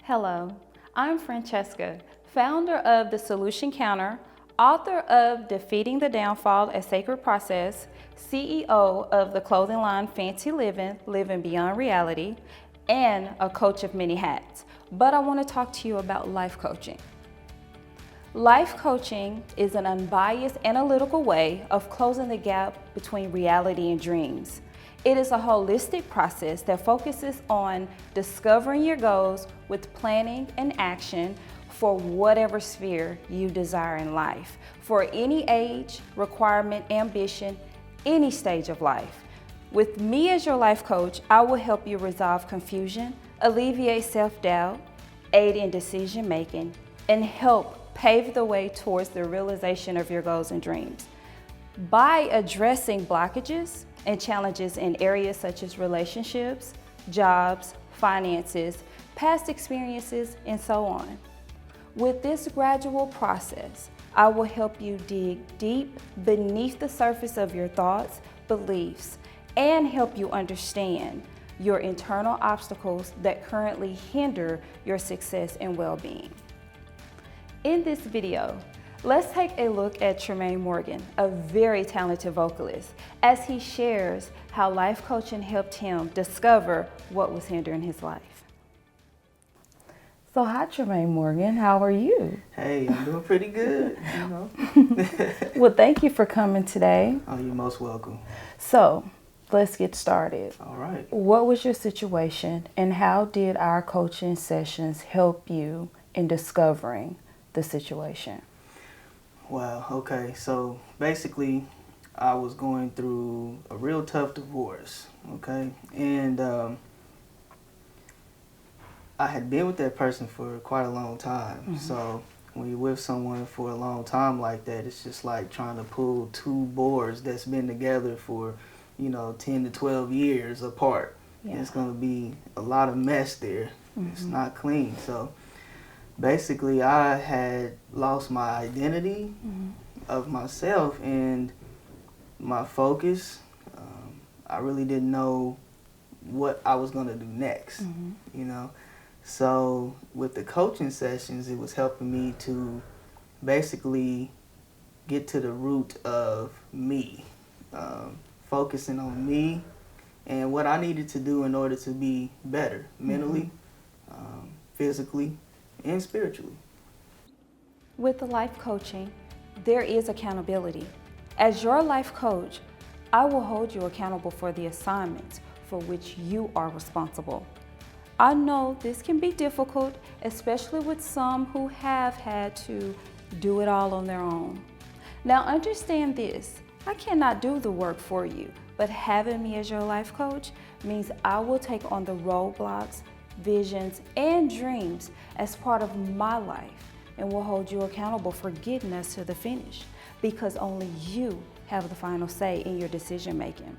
Hello, I'm Francesca, founder of The Solution Counter, author of Defeating the Downfall: A Sacred Process, CEO of the clothing line Fancy Living, Living Beyond Reality, and a coach of many hats. But I want to talk to you about life coaching. Life coaching is an unbiased, analytical way of closing the gap between reality and dreams. It is a holistic process that focuses on discovering your goals with planning and action for whatever sphere you desire in life, for any age, requirement, ambition, any stage of life. With me as your life coach, I will help you resolve confusion, alleviate self-doubt, aid in decision-making, and help pave the way towards the realization of your goals and dreams. By addressing blockages and challenges in areas such as relationships, jobs, finances, past experiences, and so on. With this gradual process, I will help you dig deep beneath the surface of your thoughts, beliefs, and help you understand your internal obstacles that currently hinder your success and well-being. In this video, let's take a look at Tremaine Morgan, a very talented vocalist, as he shares how life coaching helped him discover what was hindering his life. So hi, Tremaine Morgan, how are you? Hey, I'm doing pretty good, Well, thank you for coming today. Oh, you're most welcome. So, let's get started. All right. What was your situation and how did our coaching sessions help you in discovering the situation? Wow, okay. So basically, I was going through a real tough divorce, okay? And I had been with that person for quite a long time. Mm-hmm. So when you're with someone for a long time like that, it's just like trying to pull two boards that's been together for, 10 to 12 years apart. Yeah. It's going to be a lot of mess there. Mm-hmm. It's not clean. So basically, I had lost my identity of myself and my focus. I really didn't know what I was going to do next, So with the coaching sessions, it was helping me to basically get to the root of me, focusing on me and what I needed to do in order to be better mentally, physically, and spiritually. With the life coaching, there is accountability. As your life coach, I will hold you accountable for the assignments for which you are responsible. I know this can be difficult, especially with some who have had to do it all on their own. Now understand this, I cannot do the work for you, but having me as your life coach means I will take on the roadblocks, visions, and dreams as part of my life and will hold you accountable for getting us to the finish because only you have the final say in your decision making.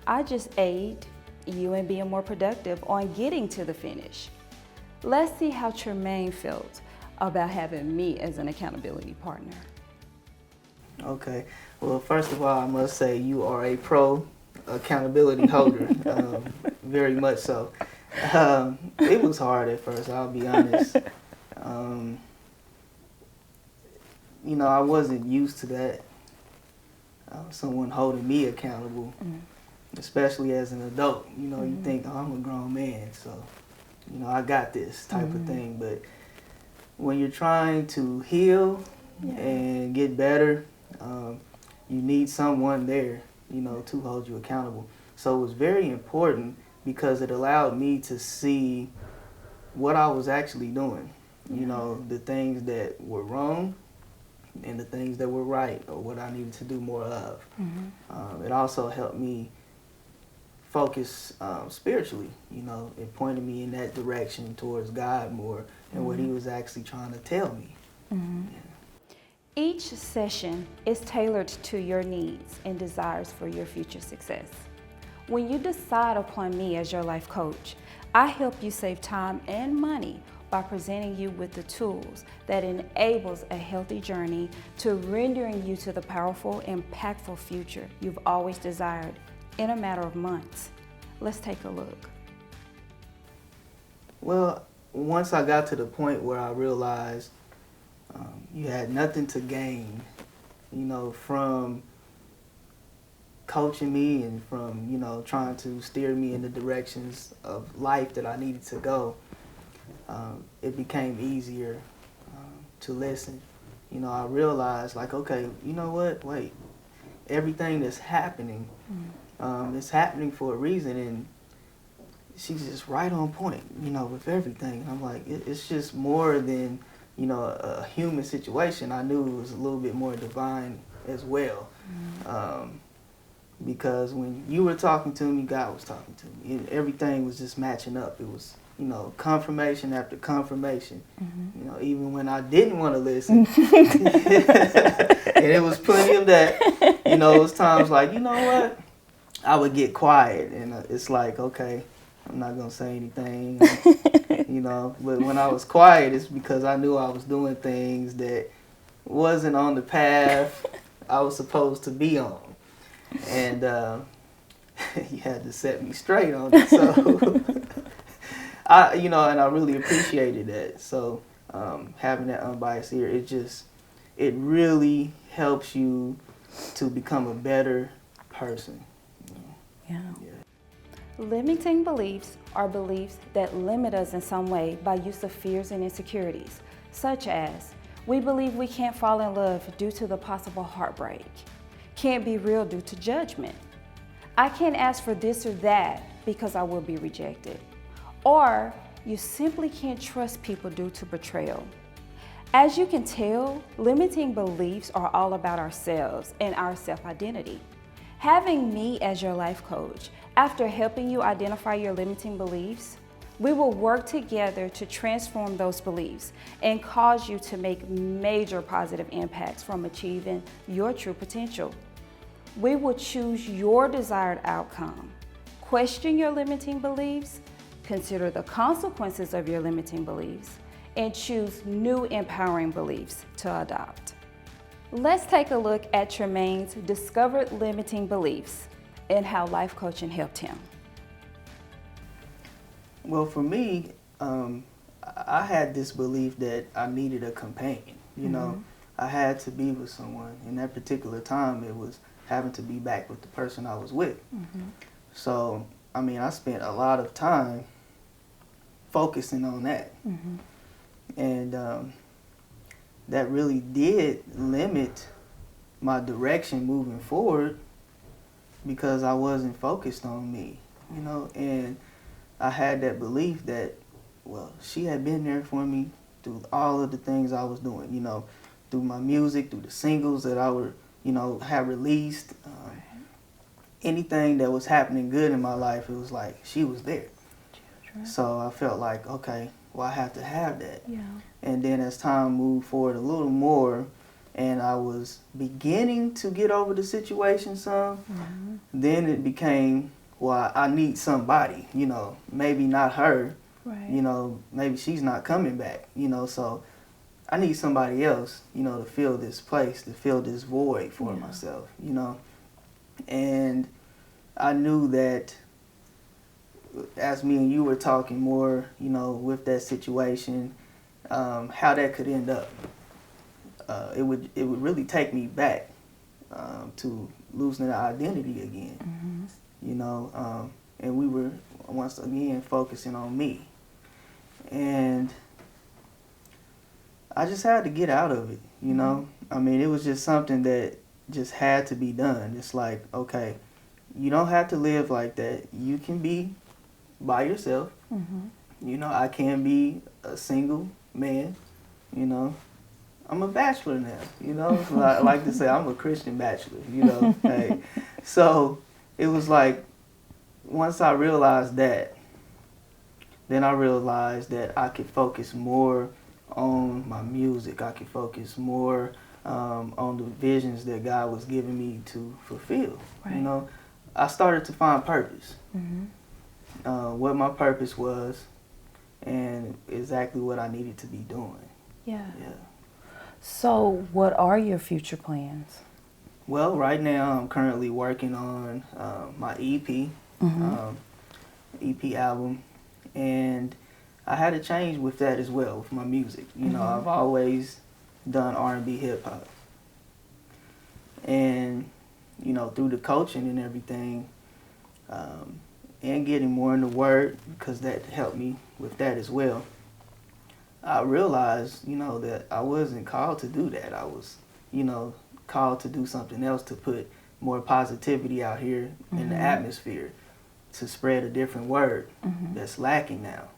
I just aid you in being more productive on getting to the finish. Let's see how Tremaine felt about having me as an accountability partner. Okay, well, first of all, I must say you are a pro accountability holder, very much so. It was hard at first, I'll be honest. I wasn't used to that, someone holding me accountable, especially as an adult. You think, oh, I'm a grown man, so, I got this type of thing. But when you're trying to heal and get better, you need someone there, to hold you accountable. So it was very important because it allowed me to see what I was actually doing, the things that were wrong and the things that were right or what I needed to do more of. It also helped me focus spiritually, it pointed me in that direction towards God more and what he was actually trying to tell me. Each session is tailored to your needs and desires for your future success. When you decide upon me as your life coach, I help you save time and money by presenting you with the tools that enables a healthy journey to rendering you to the powerful, impactful future you've always desired in a matter of months. Let's take a look. Well, once I got to the point where I realized you had nothing to gain, from coaching me and from, trying to steer me in the directions of life that I needed to go, it became easier to listen. I realized, like, okay, you know what? Wait, everything that's happening, it's happening for a reason, and she's just right on point, with everything. I'm like, it's just more than, a human situation. I knew it was a little bit more divine as well. Because when you were talking to me, God was talking to me. And everything was just matching up. It was, confirmation after confirmation. Even when I didn't want to listen. And it was plenty of that. It was times like, you know what? I would get quiet. And it's like, okay, I'm not going to say anything. But when I was quiet, it's because I knew I was doing things that wasn't on the path I was supposed to be on. And you had to set me straight on it. So, and I really appreciated that. So, having that unbiased ear, it really helps you to become a better person. Yeah. Limiting beliefs are beliefs that limit us in some way by use of fears and insecurities, such as we believe we can't fall in love due to the possible heartbreak, can't be real due to judgment, I can't ask for this or that because I will be rejected, or you simply can't trust people due to betrayal. As you can tell, limiting beliefs are all about ourselves and our self-identity. Having me as your life coach, after helping you identify your limiting beliefs, we will work together to transform those beliefs and cause you to make major positive impacts from achieving your true potential. We will choose your desired outcome. Question your limiting beliefs, consider the consequences of your limiting beliefs, and choose new empowering beliefs to adopt. Let's take a look at Tremaine's discovered limiting beliefs and how life coaching helped him. Well, for me, I had this belief that I needed a companion. I had to be with someone. In that particular time, it was having to be back with the person I was with. So, I spent a lot of time focusing on that. And that really did limit my direction moving forward because I wasn't focused on me, and I had that belief that, well, she had been there for me through all of the things I was doing, through my music, through the singles that I would, have released, anything that was happening good in my life, it was like she was there. So I felt like, okay, well, I have to have that. And then as time moved forward a little more, and I was beginning to get over the situation some, then it became, well, I need somebody, maybe not her, maybe she's not coming back, so I need somebody else, to fill this place, to fill this void for myself, And I knew that as me and you were talking more, with that situation, how that could end up. It would really take me back to losing that identity again, and we were once again focusing on me, and I just had to get out of it, it was just something that just had to be done. It's like, okay, you don't have to live like that. You can be by yourself. I can be a single man, I'm a bachelor now, I like to say I'm a Christian bachelor, hey. So it was like, once I realized that, then I realized that I could focus more on my music. I could focus more on the visions that God was giving me to fulfill. I started to find purpose. What my purpose was, and exactly what I needed to be doing. Yeah. Yeah. So, what are your future plans? Well, right now I'm currently working on my EP, EP album, and I had a change with that as well with my music. You know, I've always done R&B, hip hop, and you know, through the coaching and everything, and getting more in the word, because that helped me with that as well. I realized, you know, that I wasn't called to do that. I was, you know, called to do something else, to put more positivity out here in the atmosphere, to spread a different word that's lacking now.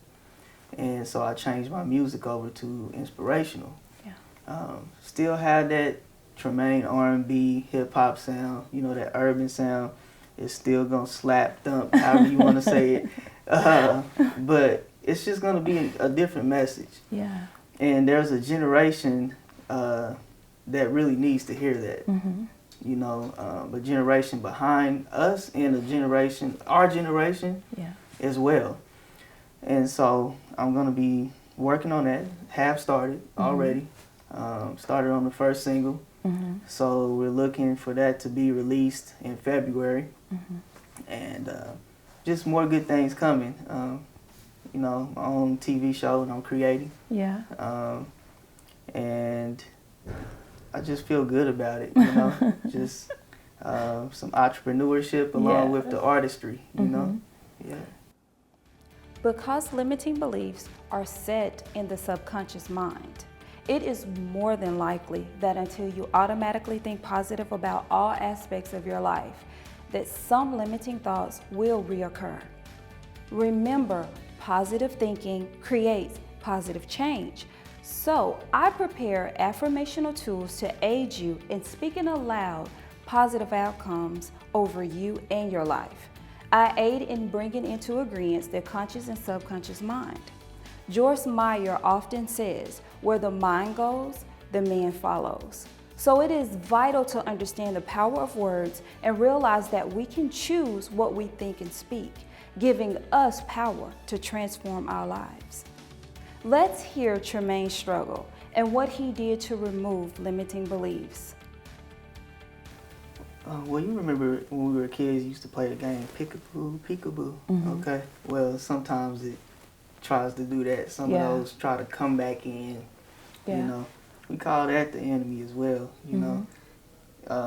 And so I changed my music over to inspirational. Yeah. Still had that Tremaine R&B, hip hop sound, you know, that urban sound. It's still gonna slap, thump, however you want to say it. But it's just gonna be a different message. Yeah. And there's a generation that really needs to hear that. You know, a generation behind us and a generation, our generation, Yeah. as well. And so I'm gonna be working on that. Have started already. Started on the first single. So we're looking for that to be released in February. And just more good things coming. You know, my own TV show that I'm creating. Yeah. And I just feel good about it, you know. Just some entrepreneurship along with the artistry, you know. Yeah. Because limiting beliefs are set in the subconscious mind, it is more than likely that until you automatically think positive about all aspects of your life, that some limiting thoughts will reoccur. Remember, positive thinking creates positive change. So I prepare affirmational tools to aid you in speaking aloud positive outcomes over you and your life. I aid in bringing into agreement the conscious and subconscious mind. Joyce Meyer often says, where the mind goes, the man follows. So it is vital to understand the power of words and realize that we can choose what we think and speak, giving us power to transform our lives. Let's hear Tremaine's struggle and what he did to remove limiting beliefs. Well, you remember when we were kids, you used to play the game Peekaboo, Peekaboo. Okay. Well, sometimes it tries to do that. Some of those try to come back in. You know, we call that the enemy as well. You know,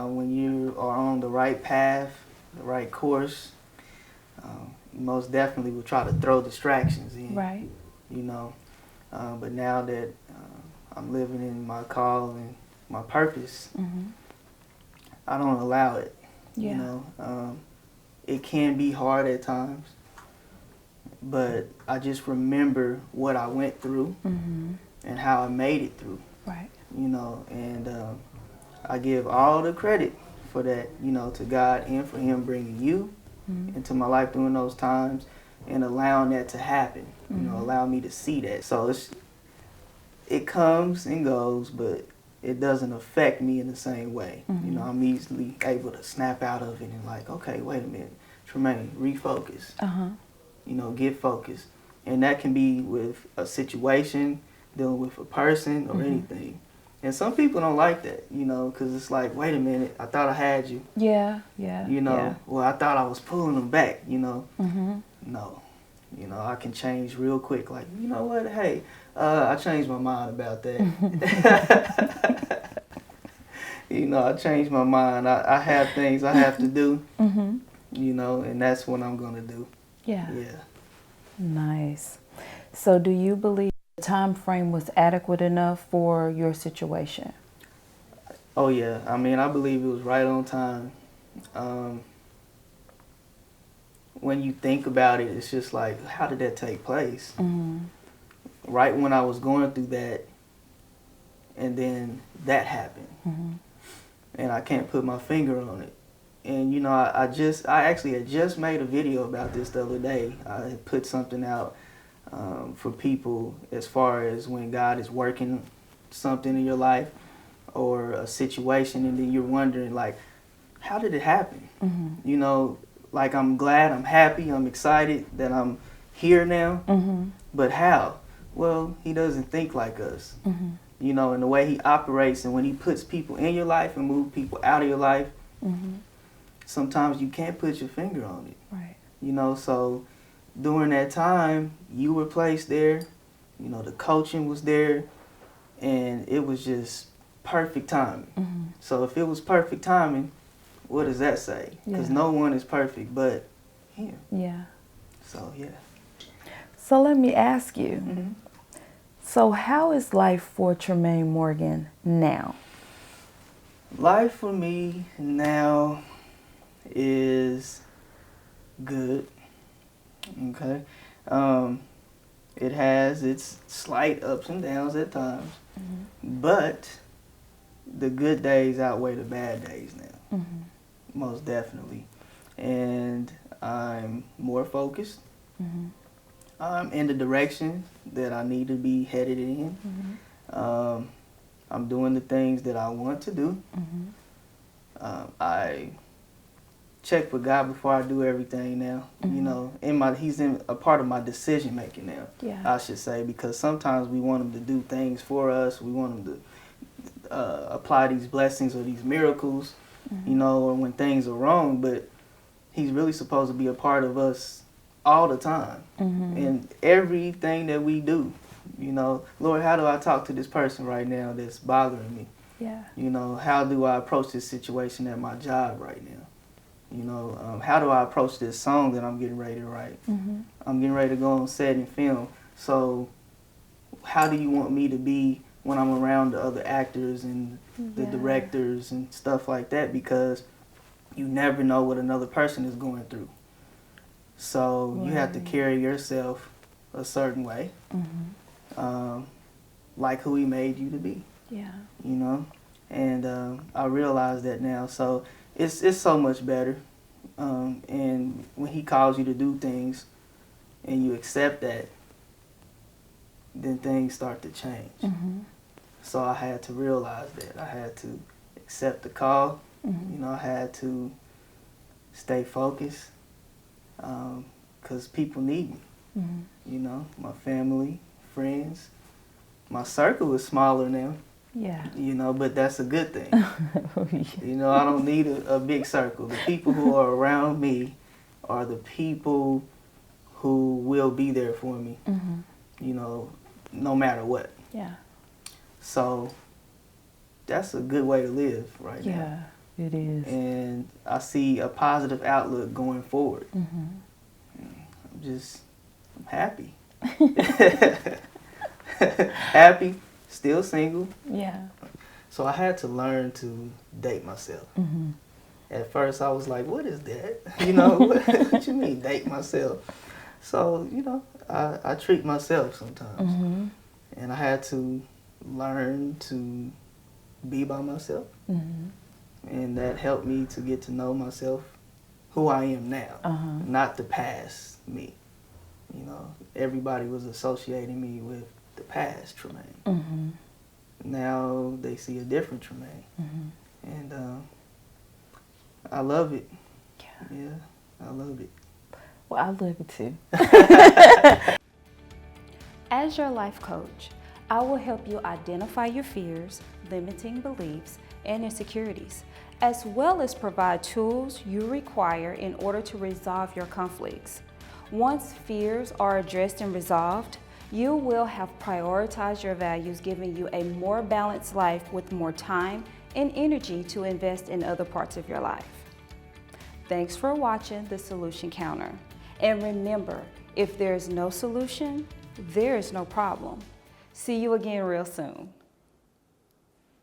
when you are on the right path, the right course, you most definitely will try to throw distractions in. Right. You know, but now that I'm living in my call and my purpose, I don't allow it. You know, it can be hard at times, but I just remember what I went through and how I made it through. Right. You know, and I give all the credit for that, you know, to God and for Him bringing you into my life during those times and allowing that to happen. You know, allow me to see that. So it comes and goes, but it doesn't affect me in the same way. You know, I'm easily able to snap out of it and like, okay, wait a minute, Tremaine, refocus. You know, get focused. And that can be with a situation, dealing with a person or anything. And some people don't like that, you know, because it's like, wait a minute, I thought I had you. Yeah. You know, well, I thought I was pulling them back, you know. No. You know, I can change real quick. Like, you know what? Hey, I changed my mind about that. You know, I changed my mind. I have things I have to do, you know, and that's what I'm going to do. Yeah. Nice. So do you believe the time frame was adequate enough for your situation? Oh, yeah. I mean, I believe it was right on time. When you think about it, it's just like, how did that take place? Right when I was going through that, and then that happened. And I can't put my finger on it. And, you know, I actually had just made a video about this the other day. I had put something out for people as far as when God is working something in your life or a situation, and then you're wondering, like, how did it happen? You know, like, I'm glad, I'm happy, I'm excited that I'm here now. But how? Well, he doesn't think like us. You know, and the way he operates, and when he puts people in your life and move people out of your life, sometimes you can't put your finger on it. Right. You know, so during that time, you were placed there. You know, the coaching was there, and it was just perfect timing. So if it was perfect timing, what does that say? Because Yeah. no one is perfect but him. Yeah. So, yeah. So let me ask you. So how is life for Tremaine Morgan now? Life for me now is good. Okay. It has its slight ups and downs at times, but the good days outweigh the bad days now. Most definitely. And I'm more focused. I'm in the direction that I need to be headed in. I'm doing the things that I want to do. I check with God before I do everything now. You know, he's in a part of my decision making now. Yeah. I should say, because sometimes we want him to do things for us. We want him to apply these blessings or these miracles, you know, or when things are wrong. But he's really supposed to be a part of us all the time, and everything that we do. You know, Lord, how do I talk to this person right now that's bothering me? Yeah. You know, how do I approach this situation at my job right now? You know, how do I approach this song that I'm getting ready to write? I'm getting ready to go on set and film. So how do you want me to be when I'm around the other actors and the directors and stuff like that? Because you never know what another person is going through. So you have to carry yourself a certain way, like who he made you to be. Yeah. You know, and I realize that now. So it's so much better. And when he calls you to do things, and you accept that, then things start to change. So I had to realize that. I had to accept the call. You know, I had to stay focused, because people need me. You know, my family, friends. My circle is smaller now. Yeah. You know, but that's a good thing. You know, I don't need a big circle. The people who are around me are the people who will be there for me, you know, no matter what. Yeah. So that's a good way to live right now. Yeah, it is. And I see a positive outlook going forward. I'm happy. Happy, still single. Yeah. So I had to learn to date myself. At first I was like, what is that? You know, what you mean date myself? So, you know, I treat myself sometimes. And I had to learn to be by myself. And that helped me to get to know myself, who I am now, not the past me. You know, everybody was associating me with the past Tremaine. Now they see a different Tremaine. And I love it. Yeah, I love it. Well, I love it too. As your life coach, I will help you identify your fears, limiting beliefs, and insecurities, as well as provide tools you require in order to resolve your conflicts. Once fears are addressed and resolved, you will have prioritized your values, giving you a more balanced life with more time and energy to invest in other parts of your life. Thanks for watching The Solution Counter. And remember, if there's no solution, there is no problem. See you again real soon.